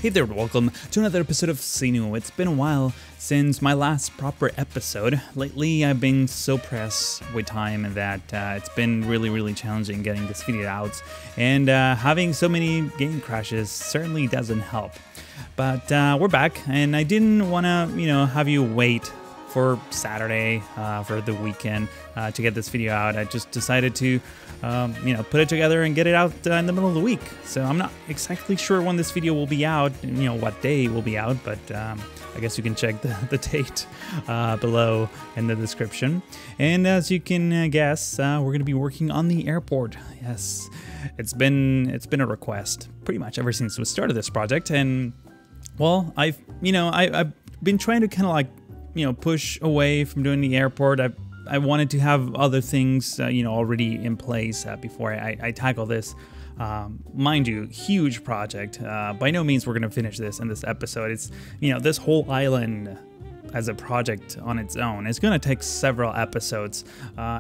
Hey there, welcome to another episode of Seenu. It's been a while since my last proper episode. Lately, I've been so pressed with time that it's been really challenging getting this video out, and having so many game crashes certainly doesn't help. But we're back, and I didn't want to, have you wait for Saturday, for the weekend, to get this video out. I just decided to, put it together and get it out in the middle of the week. So I'm not exactly sure when this video will be out, what day it will be out, but I guess you can check the date below in the description. And as you can guess, we're going to be working on the airport. Yes, it's been a request pretty much ever since we started this project. And well, I've been trying to kind of like, push away from doing the airport. I wanted to have other things, already in place before I tackle this. Mind you, huge project. By no means we're going to finish this in this episode. It's, this whole island as a project on its own. It's going to take several episodes.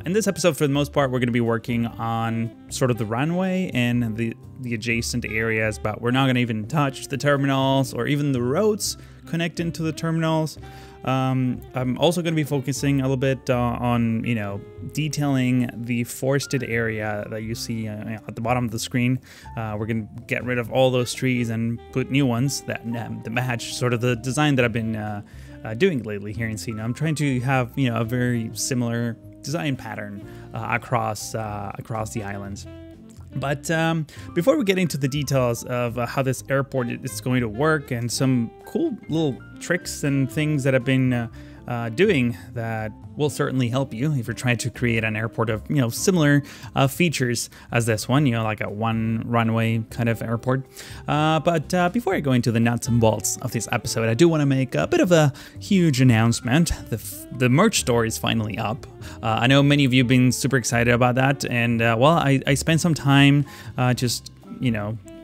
In this episode, for the most part, we're going to be working on sort of the runway and the adjacent areas, but we're not going to even touch the terminals or even the roads connecting to the terminals. I'm also going to be focusing a little bit on, detailing the forested area that you see at the bottom of the screen. We're going to get rid of all those trees and put new ones that match sort of the design that I've been doing lately here in Seenu. I'm trying to have, a very similar design pattern across the islands. But before we get into the details of how this airport is going to work and some cool little tricks and things that I've been doing that will certainly help you if you're trying to create an airport of similar features as this one, like a one runway kind of airport. But before I go into the nuts and bolts of this episode, I do want to make a bit of a huge announcement. The merch store is finally up. I know many of you have been super excited about that, and well, I spent some time just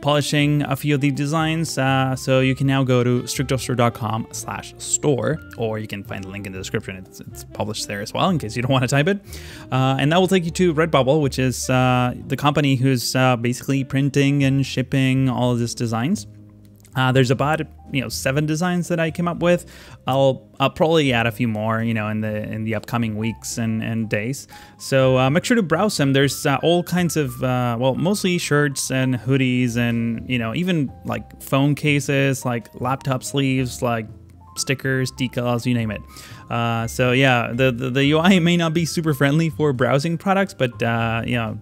polishing a few of the designs, so you can now go to strictostore.com/store, or you can find the link in the description. It's published there as well, in case you don't want to type it. And that will take you to Redbubble, which is the company who's basically printing and shipping all of these designs. There's about 7 designs that I came up with. I'll probably add a few more, in the upcoming weeks and days. So make sure to browse them. There's all kinds of mostly shirts and hoodies, and even like phone cases, like laptop sleeves, like stickers, decals, you name it. So yeah, the UI may not be super friendly for browsing products, but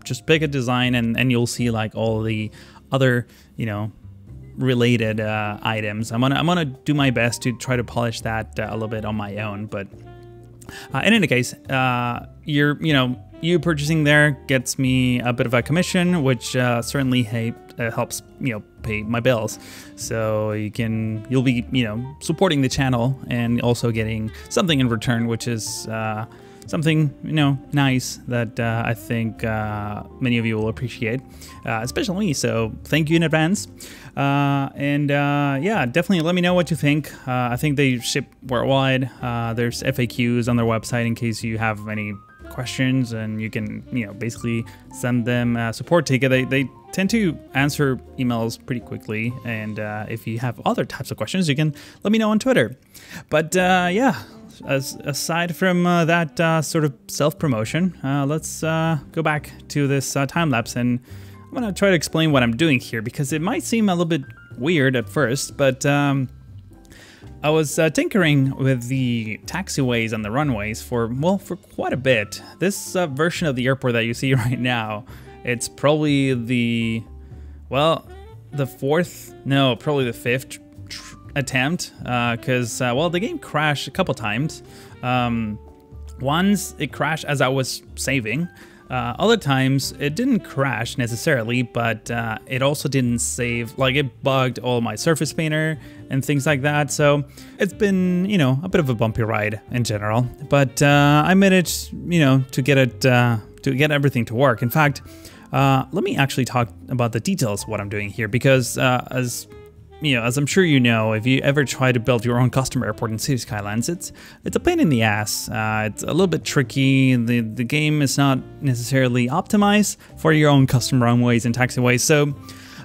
just pick a design and you'll see like all the other related items. I'm gonna do my best to try to polish that a little bit on my own, but in any case, you purchasing there gets me a bit of a commission, which certainly helps pay my bills. So you'll be supporting the channel and also getting something in return, which is something nice that I think many of you will appreciate, especially me. So thank you in advance. Yeah, definitely let me know what you think. I think they ship worldwide. There's FAQs on their website in case you have any questions, and you can basically send them a support ticket. They tend to answer emails pretty quickly, and if you have other types of questions, you can let me know on Twitter. But yeah, aside from that sort of self-promotion, let's go back to this time-lapse, and I'm going to try to explain what I'm doing here, because it might seem a little bit weird at first, but I was tinkering with the taxiways and the runways for quite a bit. This version of the airport that you see right now, it's probably the fifth attempt, because the game crashed a couple times. Once it crashed as I was saving. Other times it didn't crash necessarily, but it also didn't save, like it bugged all my surface painter and things like that. So it's been, a bit of a bumpy ride in general, but I managed, to get it, to get everything to work. In fact, let me actually talk about the details of what I'm doing here, because as I'm sure if you ever try to build your own custom airport in Cities Skylines, it's a pain in the ass. It's a little bit tricky. The game is not necessarily optimized for your own custom runways and taxiways. So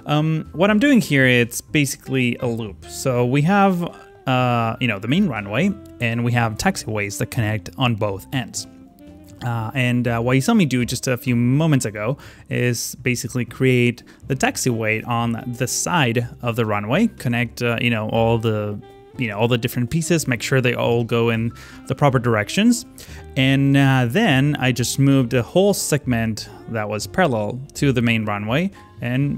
What I'm doing here, it's basically a loop. So we have, the main runway, and we have taxiways that connect on both ends. And what you saw me do just a few moments ago is basically create the taxiway on the side of the runway, connect, all the different pieces, make sure they all go in the proper directions. And then I just moved a whole segment that was parallel to the main runway and,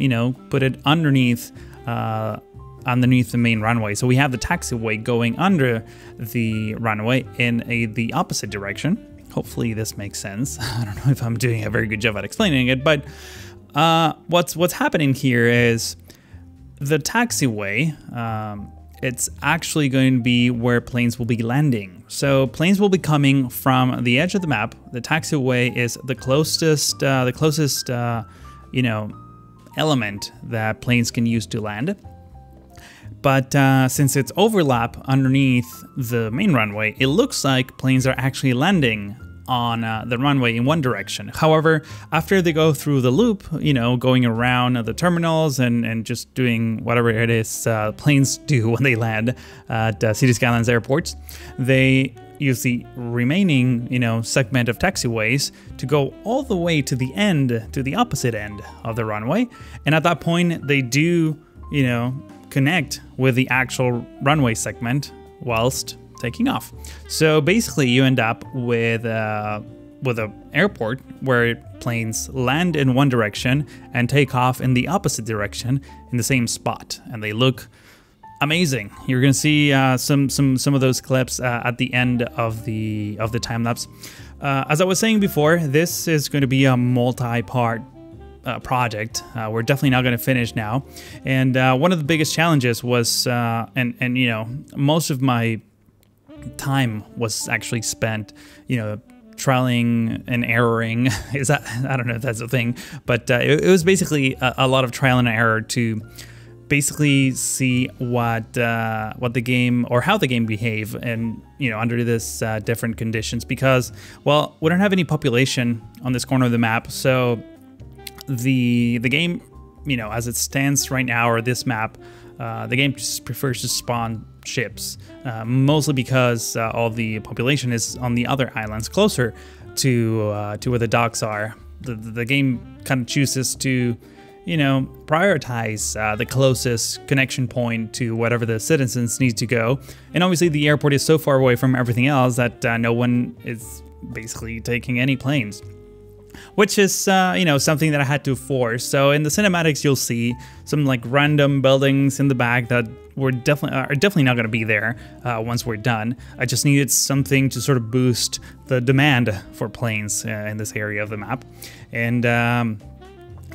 put it underneath the main runway. So we have the taxiway going under the runway in the opposite direction. Hopefully this makes sense. I don't know if I'm doing a very good job at explaining it, but what's happening here is the taxiway, it's actually going to be where planes will be landing. So planes will be coming from the edge of the map. The taxiway is the closest element that planes can use to land. But since it's overlap underneath the main runway, it looks like planes are actually landing on the runway in one direction. However, after they go through the loop, going around the terminals and just doing whatever it is planes do when they land at Cities Skylines airports, they use the remaining, segment of taxiways to go all the way to the end, to the opposite end of the runway. And at that point, they do, connect with the actual runway segment whilst taking off. So basically you end up with an airport where planes land in one direction and take off in the opposite direction in the same spot, and they look amazing. You're gonna see some of those clips at the end of the time lapse. As I was saying before, this is going to be a multi-part project. We're definitely not going to finish now, and one of the biggest challenges was most of my time was actually spent trialing and erroring. I don't know if that's a thing, but it was basically a lot of trial and error to basically see what the game, or how the game behave, and under this different conditions, because, well, we don't have any population on this corner of the map, so the game, as it stands right now, or this map, the game just prefers to spawn ships, mostly because all the population is on the other islands closer to where the docks are. The game kind of chooses to, prioritize the closest connection point to whatever the citizens need to go. And obviously the airport is so far away from everything else that no one is basically taking any planes, which is, something that I had to force. So in the cinematics, you'll see some like random buildings in the back that are definitely not going to be there once we're done. I just needed something to sort of boost the demand for planes in this area of the map, and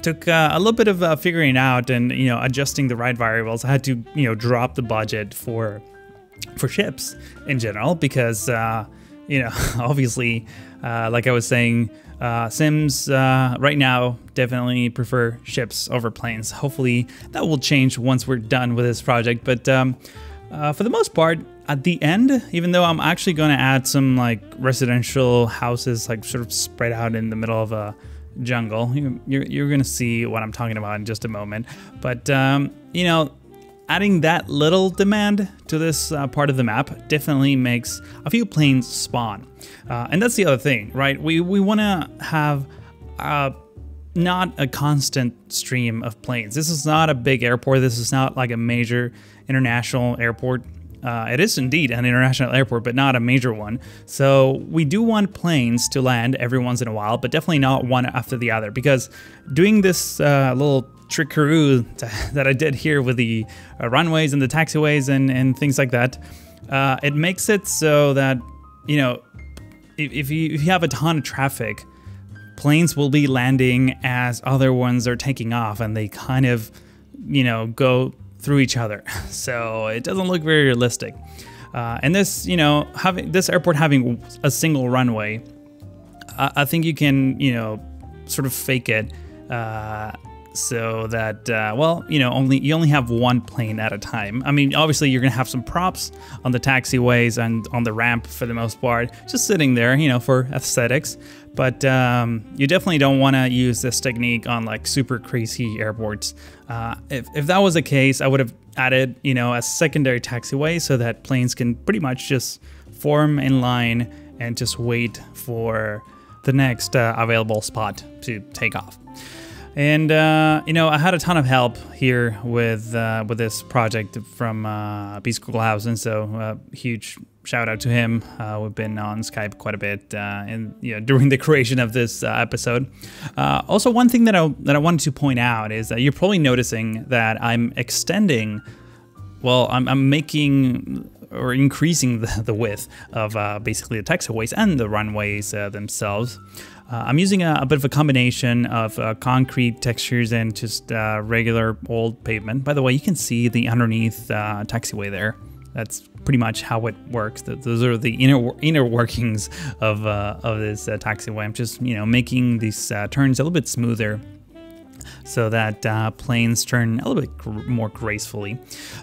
took a little bit of figuring out and adjusting the right variables. I had to drop the budget for ships in general because obviously, like I was saying, Sims right now definitely prefer ships over planes. Hopefully that will change once we're done with this project, but for the most part, at the end, even though I'm actually going to add some like residential houses like sort of spread out in the middle of a jungle, you're going to see what I'm talking about in just a moment, but adding that little demand to this part of the map definitely makes a few planes spawn. And that's the other thing, right? We want to have not a constant stream of planes. This is not a big airport. This is not like a major international airport. It is indeed an international airport, but not a major one. So we do want planes to land every once in a while, but definitely not one after the other, because doing this little trickaroo that I did here with the runways and the taxiways and things like that, it makes it so that, if you have a ton of traffic, planes will be landing as other ones are taking off, and they kind of, go through each other. So it doesn't look very realistic. And this, having this airport having a single runway, I think you can, sort of fake it so that, well, you know, you only have one plane at a time. I mean, obviously you're gonna have some props on the taxiways and on the ramp for the most part, just sitting there, you know, for aesthetics. But you definitely don't want to use this technique on like super crazy airports. If that was the case, I would have added, you know, a secondary taxiway so that planes can pretty much just form in line and just wait for the next available spot to take off. And you know, I had a ton of help here with this project from B Schoolhausen, so huge shout out to him. We've been on Skype quite a bit, and you know, during the creation of this episode. Also, one thing that I wanted to point out is that you're probably noticing that I'm extending. Well, I'm making or increasing the width of basically the taxiways and the runways themselves. I'm using a bit of a combination of concrete textures and just regular old pavement. By the way, you can see the underneath taxiway there. That's pretty much how it works. Those are the inner workings of this taxiway. I'm just, you know, making these turns a little bit smoother, so that planes turn a little bit more gracefully.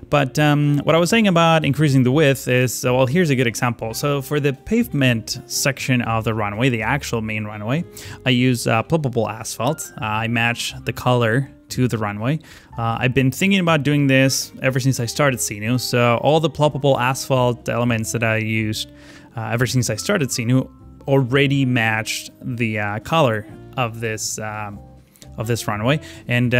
But what I was saying about increasing the width is, well, here's a good example. So for the pavement section of the runway, the actual main runway, I use pluggable asphalt. I match the color to the runway. I've been thinking about doing this ever since I started Seenu. So all the pluggable asphalt elements that I used ever since I started Seenu already matched the color of this runway, and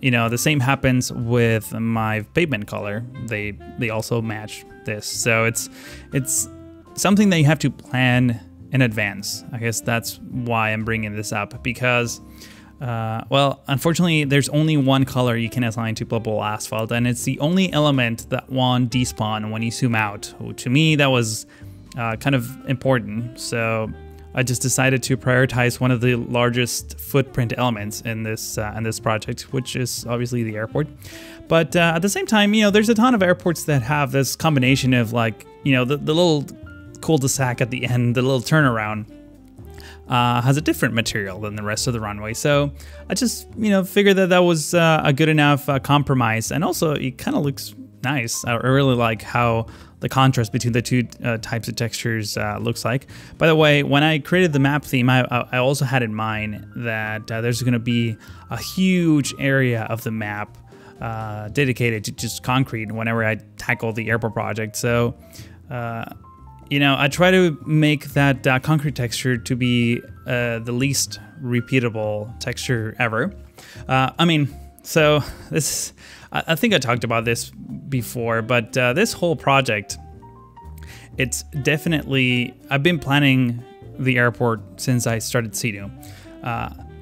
you know, the same happens with my pavement color. They also match this, so it's something that you have to plan in advance. I guess that's why I'm bringing this up, because well, unfortunately, there's only one color you can assign to pluggable asphalt, and it's the only element that won't despawn when you zoom out. To me, that was kind of important, so I just decided to prioritize one of the largest footprint elements in this project, which is obviously the airport. But at the same time, you know, there's a ton of airports that have this combination of, like, you know, the little cul-de-sac at the end, the little turnaround, has a different material than the rest of the runway. So I just, you know, figured that that was a good enough compromise, and also it kind of looks nice. I really like how the contrast between the two types of textures looks like. By the way, when I created the map theme, I also had in mind that there's going to be a huge area of the map dedicated to just concrete whenever I tackle the airport project. So, you know, I try to make that concrete texture to be the least repeatable texture ever. I mean, so this, I think I talked about this before, but this whole project, it's definitely, I've been planning the airport since I started Seenu.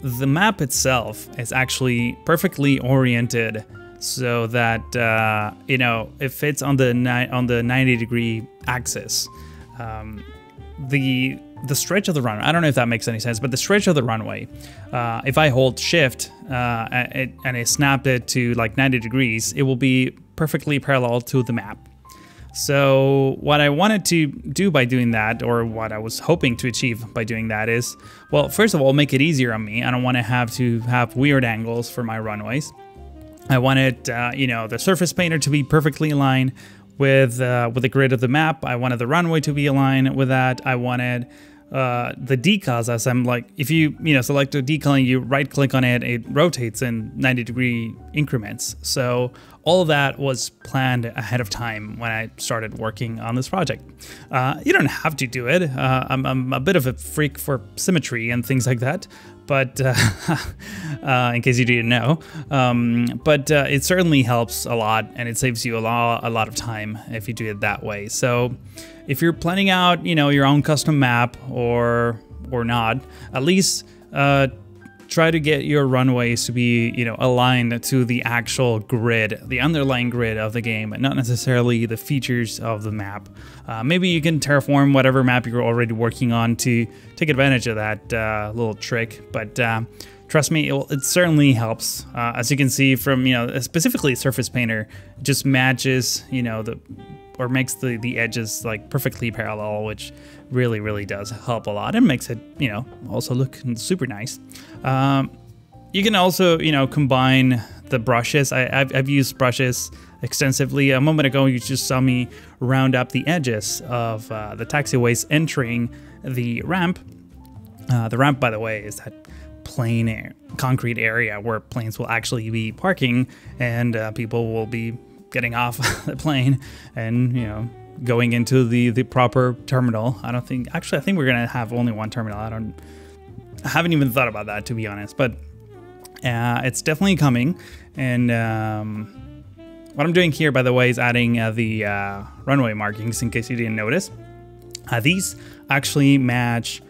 The map itself is actually perfectly oriented so that, you know, it fits on the 90-degree axis. The stretch of the runway, I don't know if that makes any sense, but the stretch of the runway, if I hold shift and I snapped it to like 90 degrees, it will be perfectly parallel to the map. So what I wanted to do by doing that, or what I was hoping to achieve by doing that, is, well, first of all, make it easier on me. I don't want to have weird angles for my runways. I wanted, you know, the surface painter to be perfectly aligned with the grid of the map. I wanted the runway to be aligned with that. I wanted the decals, as I'm like, if you select a decal and you right click on it, it rotates in 90-degree increments. So all of that was planned ahead of time when I started working on this project. You don't have to do it. I'm a bit of a freak for symmetry and things like that, but in case you didn't know, but it certainly helps a lot, and it saves you a lot of time if you do it that way. So if you're planning out, you know, your own custom map or not, at least try to get your runways to be, you know, aligned to the actual grid, the underlying grid of the game, and not necessarily the features of the map. Maybe you can terraform whatever map you're already working on to take advantage of that little trick, but trust me, it certainly helps. As you can see from, you know, specifically Surface Painter, it just matches, you know, or makes the edges like perfectly parallel, which really does help a lot and makes it, you know, also look super nice. you can also, you know, combine the brushes. I've used brushes extensively. A moment ago, you just saw me round up the edges of the taxiways entering the ramp. The ramp, by the way, is that plain concrete area where planes will actually be parking, and people will be getting off the plane and, you know, going into the proper terminal. I think we're gonna have only one terminal. I haven't even thought about that, to be honest, but it's definitely coming. And what I'm doing here, by the way, is adding the runway markings, in case you didn't notice. These actually match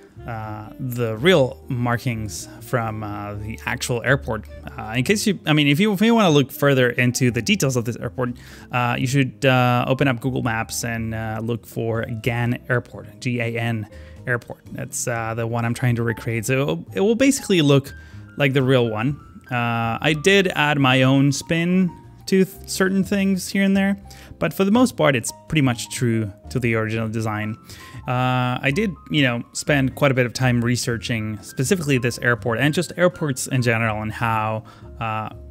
the real markings from the actual airport. In case you, I mean, if you want to look further into the details of this airport, you should open up Google Maps and look for GAN Airport, G-A-N Airport. That's the one I'm trying to recreate. So it will basically look like the real one. I did add my own spin to certain things here and there, but for the most part, it's pretty much true to the original design. I did, you know, spend quite a bit of time researching specifically this airport and just airports in general, and how,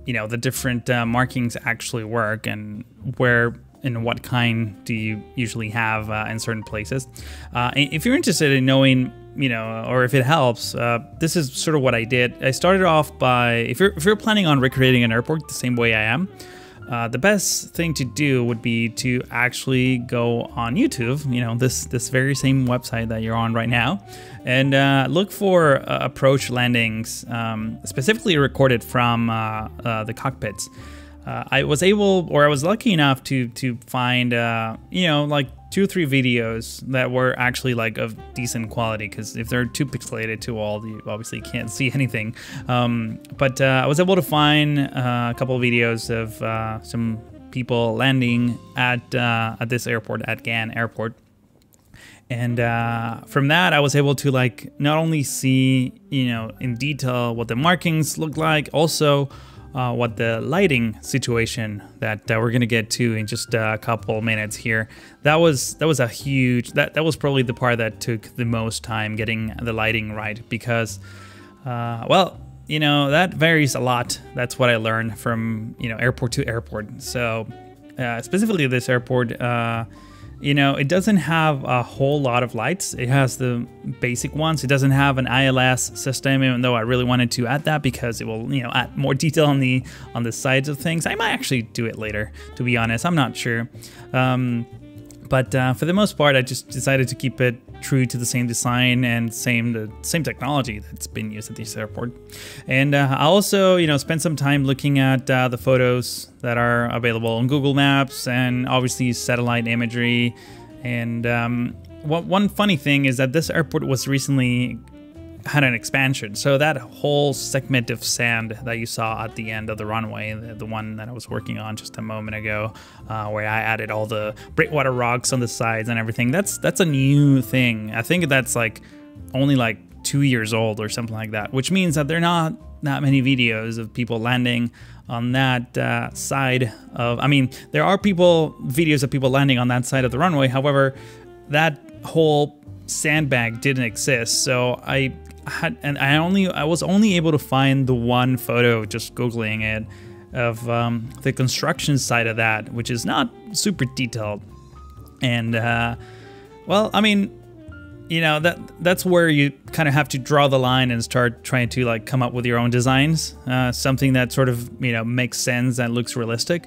you know, the different markings actually work, and where and what kind do you usually have in certain places. If you're interested in knowing, you know, or if it helps, this is sort of what I did. I started off by, if you're planning on recreating an airport the same way I am, the best thing to do would be to actually go on YouTube, you know, this very same website that you're on right now, and look for approach landings, specifically recorded from the cockpits. I was lucky enough to find, you know, like 2 or 3 videos that were actually like of decent quality, because if they're too pixelated too old, you obviously can't see anything. But I was able to find a couple of videos of some people landing at this airport, at GAN Airport. And from that, I was able to like not only see, you know, in detail what the markings look like, also what the lighting situation that we're gonna get to in just a couple minutes here. That was a huge, that was probably the part that took the most time, getting the lighting right, because well, you know, that varies a lot. That's what I learned from, you know, airport to airport. So specifically this airport, you know, it doesn't have a whole lot of lights. It has the basic ones. It doesn't have an ILS system, even though I really wanted to add that, because it will, you know, add more detail on the sides of things. I might actually do it later, to be honest. I'm not sure. But for the most part, I just decided to keep it true to the same design and the same technology that's been used at this airport. And I also, you know, spent some time looking at the photos that are available on Google Maps, and obviously satellite imagery. And one funny thing is that this airport was recently had an expansion, so that whole segment of sand that you saw at the end of the runway, the one that I was working on just a moment ago, where I added all the breakwater rocks on the sides and everything, that's a new thing. I think that's like only like 2 years old or something like that, which means that there are not that many videos of people landing on that side of, I mean, there are videos of people landing on that side of the runway. However, that whole sandbag didn't exist, so I was only able to find the one photo, just Googling it, of the construction side of that, which is not super detailed. And well, I mean, you know, that's where you kind of have to draw the line and start trying to like come up with your own designs, something that sort of, you know, makes sense and looks realistic.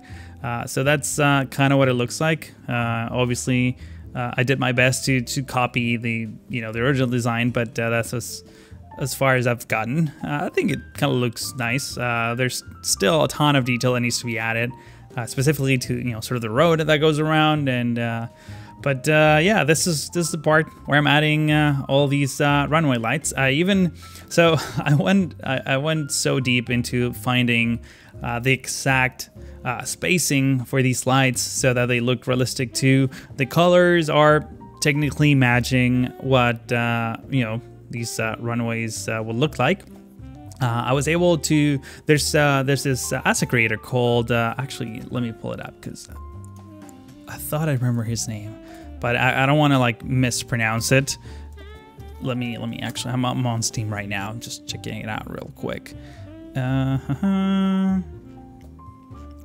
So that's kind of what it looks like. Obviously, I did my best to copy the original design, but that's as far as I've gotten. I think it kind of looks nice. There's still a ton of detail that needs to be added, specifically to, you know, sort of the road that goes around. And but yeah, this is the part where I'm adding all these runway lights. I went so deep into finding the exact spacing for these lights so that they look realistic too. The colors are technically matching what you know, these runways will look like. I was able to, there's this asset creator called, actually, let me pull it up because I thought I remember his name, but I don't want to like mispronounce it. Let me actually, I'm on Steam right now. I'm just checking it out real quick.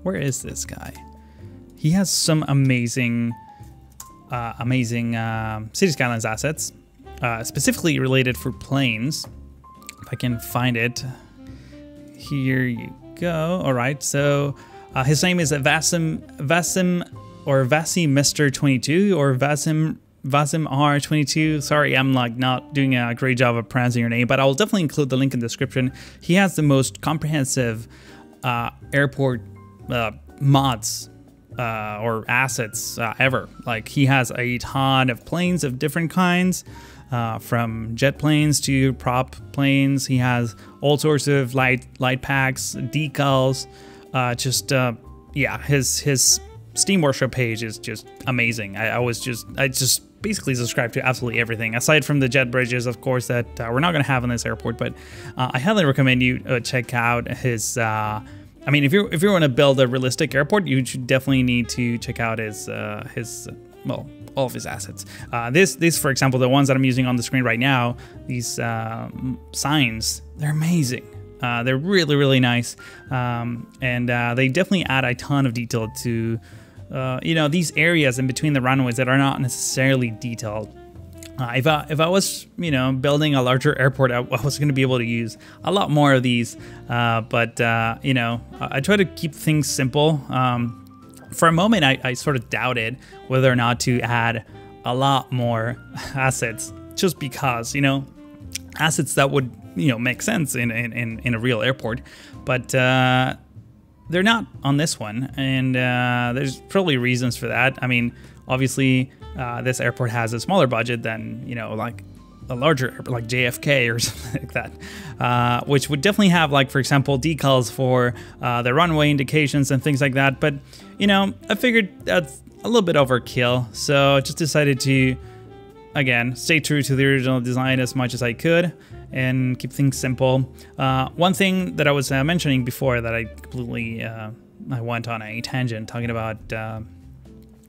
Where is this guy? He has some amazing Cities Skylines assets, specifically related for planes. If I can find it. Here you go. All right, so his name is Vasim Mister 22 or Vasim R22. Sorry, I'm like not doing a great job of pronouncing your name, but I'll definitely include the link in the description. He has the most comprehensive airport mods or assets ever. Like, he has a ton of planes of different kinds, from jet planes to prop planes. He has all sorts of light packs, decals. Yeah, his Steam Workshop page is just amazing. I just basically subscribe to absolutely everything, aside from the jet bridges, of course, that we're not going to have in this airport. But I highly recommend you check out his. I mean, if you want to build a realistic airport, you should definitely need to check out his well, all of his assets. This, for example, the ones that I'm using on the screen right now, these signs, they're amazing. They're really, really nice, and they definitely add a ton of detail to, you know, these areas in between the runways that are not necessarily detailed. If I was, you know, building a larger airport, I was going to be able to use a lot more of these, but you know, I try to keep things simple. For a moment, I sort of doubted whether or not to add a lot more assets, just because, you know, assets that would, you know, make sense in a real airport, but they're not on this one, and there's probably reasons for that. I mean, obviously, this airport has a smaller budget than, you know, like a larger airport like JFK or something like that, which would definitely have, like, for example, decals for the runway indications and things like that. But, you know, I figured that's a little bit overkill, so I just decided to, again, stay true to the original design as much as I could and keep things simple. One thing that I was mentioning before that I completely I went on a tangent talking about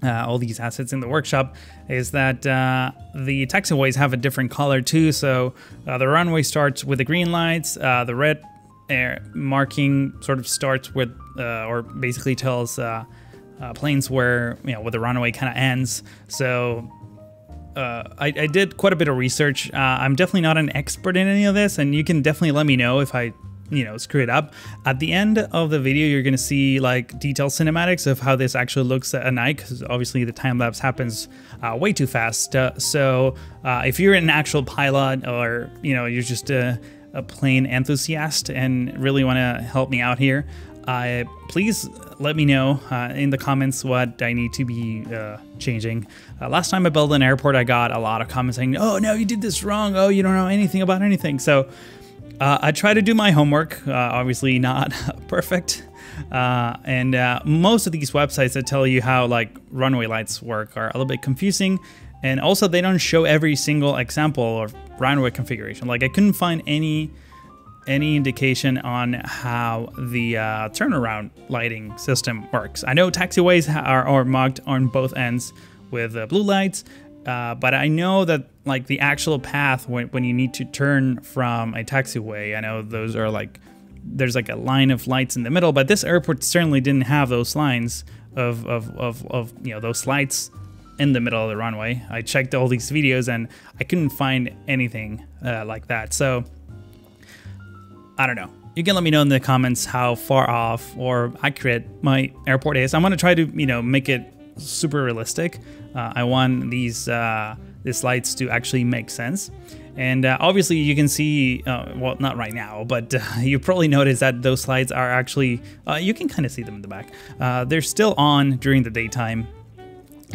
all these assets in the workshop is that the taxiways have a different color too. So the runway starts with the green lights, the red marking sort of starts with or basically tells planes where, you know, where the runway kind of ends. So I did quite a bit of research. I'm definitely not an expert in any of this, and you can definitely let me know if I, you know, screw it up. At the end of the video, you're gonna see like detailed cinematics of how this actually looks at night, because obviously the time lapse happens way too fast. So if you're an actual pilot, or, you know, you're just a plane enthusiast and really want to help me out here, please let me know in the comments what I need to be changing. Last time I built an airport, I got a lot of comments saying, "Oh no, you did this wrong. Oh, you don't know anything about anything." So I try to do my homework, obviously not perfect. And most of these websites that tell you how, like, runway lights work are a little bit confusing. And also, they don't show every single example of runway configuration. Like, I couldn't find any indication on how the turnaround lighting system works. I know taxiways are marked on both ends with blue lights, but I know that, like, the actual path when you need to turn from a taxiway, I know those are like, there's like a line of lights in the middle, but this airport certainly didn't have those lines of you know, those lights in the middle of the runway. I checked all these videos and I couldn't find anything like that. So I don't know. You can let me know in the comments how far off or accurate my airport is. I'm gonna try to, you know, make it super realistic. I want these lights to actually make sense. And obviously you can see, well, not right now, but you probably noticed that those lights are actually, you can kind of see them in the back. They're still on during the daytime.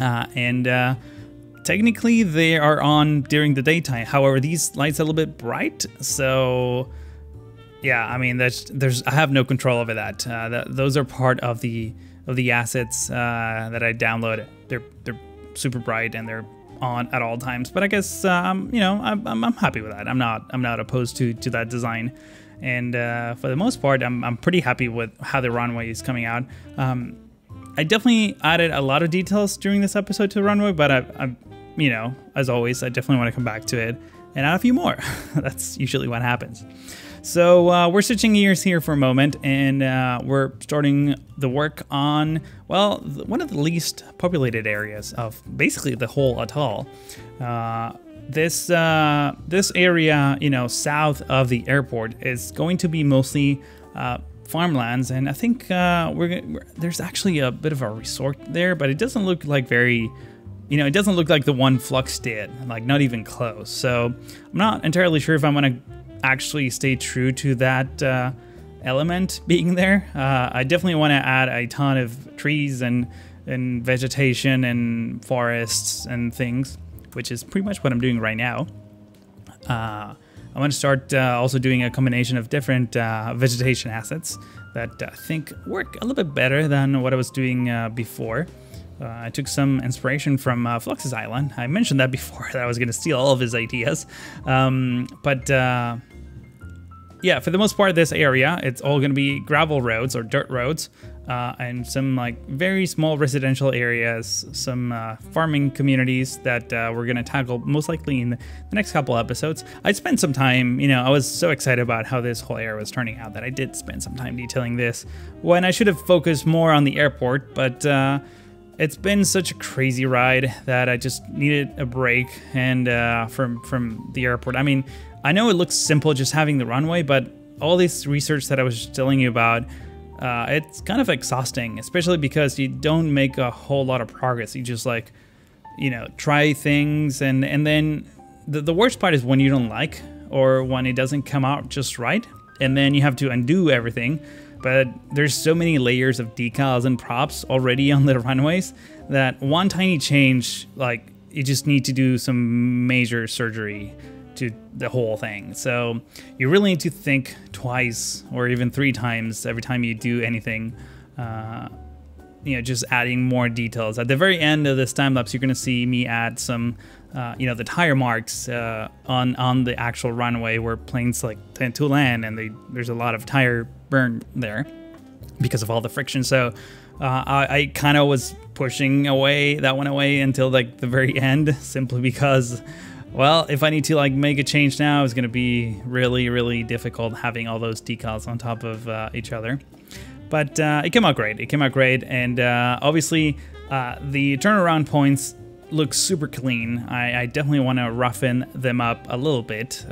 And technically they are on during the daytime. However, these lights are a little bit bright, so yeah, I mean, I have no control over that. Those are part of the assets that I download. They're super bright and they're on at all times. But I guess you know, I'm happy with that. I'm not opposed to that design. And for the most part, I'm pretty happy with how the runway is coming out. I definitely added a lot of details during this episode to the runway, but I you know, as always, I definitely want to come back to it and add a few more. That's usually what happens. So we're switching gears here for a moment, and we're starting the work on, well, one of the least populated areas of basically the whole atoll. This area, you know, south of the airport is going to be mostly farmlands, and I think there's actually a bit of a resort there, but it doesn't look like very, you know, it doesn't look like the one Flux did, like not even close. So I'm not entirely sure if I'm gonna actually stay true to that element being there. I definitely want to add a ton of trees and vegetation and forests and things, which is pretty much what I'm doing right now. I want to start also doing a combination of different vegetation assets that I think work a little bit better than what I was doing before. I took some inspiration from Flux's Island. I mentioned that before, that I was going to steal all of his ideas. Yeah, for the most part, this area, it's all going to be gravel roads or dirt roads, and some like very small residential areas, some farming communities that we're going to tackle most likely in the next couple episodes. I spent some time, you know, I was so excited about how this whole area was turning out that I did spend some time detailing this when I should have focused more on the airport, but it's been such a crazy ride that I just needed a break and from the airport. I mean, I know it looks simple just having the runway, but all this research that I was just telling you about, it's kind of exhausting, especially because you don't make a whole lot of progress. You just like, you know, try things and then the worst part is when you don't like or when it doesn't come out just right, and then you have to undo everything. But there's so many layers of decals and props already on the runways that one tiny change, like you just need to do some major surgery to the whole thing. So you really need to think twice or even 3 times every time you do anything, you know, just adding more details. At the very end of this time lapse, you're gonna see me add some, you know, the tire marks on the actual runway where planes like tend to land, and there's a lot of tire burn there because of all the friction. So I kind of was pushing that one away until like the very end, simply because, well, if I need to like make a change now, it's going to be really, really difficult having all those decals on top of each other. But it came out great. It came out great. And obviously the turnaround points look super clean. I definitely want to roughen them up a little bit.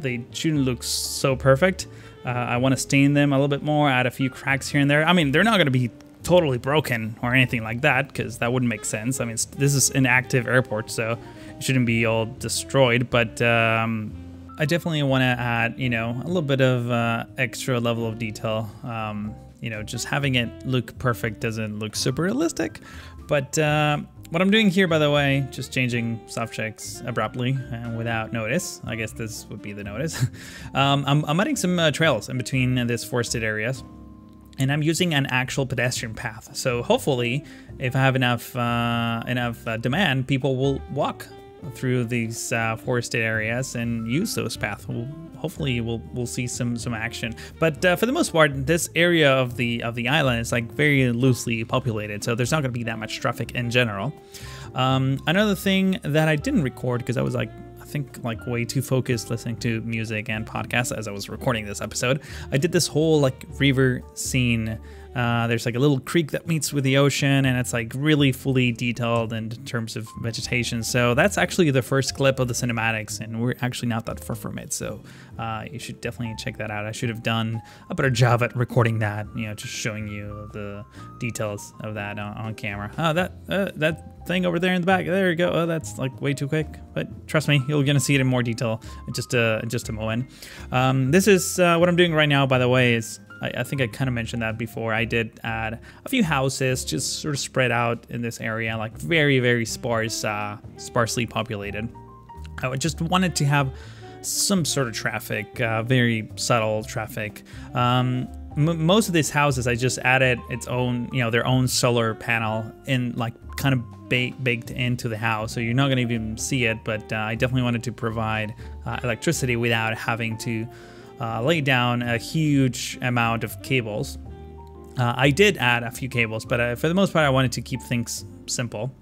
They shouldn't look so perfect. I want to stain them a little bit more, add a few cracks here and there. I mean, they're not going to be totally broken or anything like that, because that wouldn't make sense. I mean, this is an active airport, so it shouldn't be all destroyed, but I definitely want to add, you know, a little bit of extra level of detail. You know, just having it look perfect doesn't look super realistic, but what I'm doing here, by the way, just changing soft checks abruptly and without notice. I guess this would be the notice. I'm adding some trails in between these forested areas, and I'm using an actual pedestrian path. So hopefully, if I have enough demand, people will walk through these forested areas and use those paths. Hopefully we'll see some action. But for the most part, this area of the island is like very loosely populated, so there's not going to be that much traffic in general. Another thing that I didn't record because I was like, I think like way too focused listening to music and podcasts as I was recording this episode. I did this whole like river scene. There's like a little creek that meets with the ocean, and it's like really fully detailed in terms of vegetation. So that's actually the first clip of the cinematics, and we're actually not that far from it. So you should definitely check that out. I should have done a better job at recording that, you know, just showing you the details of that on camera. Oh, that thing over there in the back, there you go. Oh, that's like way too quick, but trust me, you're gonna see it in more detail in just a moment. This is what I'm doing right now, by the way. Is I think I kind of mentioned that before. I did add a few houses just sort of spread out in this area, like very, very sparsely populated. I just wanted to have some sort of traffic, very subtle traffic. Most of these houses, I just added its own, you know, their own solar panel in like kind of baked into the house, so you're not gonna even see it, but I definitely wanted to provide electricity without having to lay down a huge amount of cables. I did add a few cables, but for the most part I wanted to keep things simple.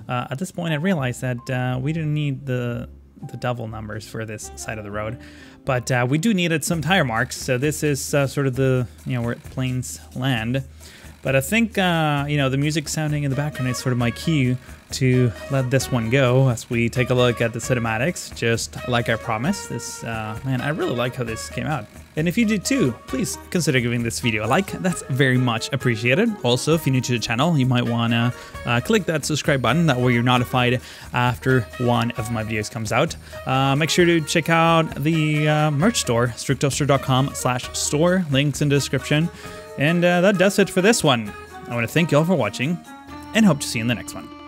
At this point I realized that we didn't need the the double numbers for this side of the road. But we do needed some tire marks, so this is sort of the, where planes land. But I think, the music sounding in the background is sort of my cue to let this one go as we take a look at the cinematics, just like I promised. This, man, I really like how this came out. And if you did too, please consider giving this video a like. That's very much appreciated. Also, if you're new to the channel, you might want to click that subscribe button. That way you're notified after one of my videos comes out. Make sure to check out the merch store, stricttoaster.com/store. Links in the description. And that does it for this one. I want to thank you all for watching and hope to see you in the next one.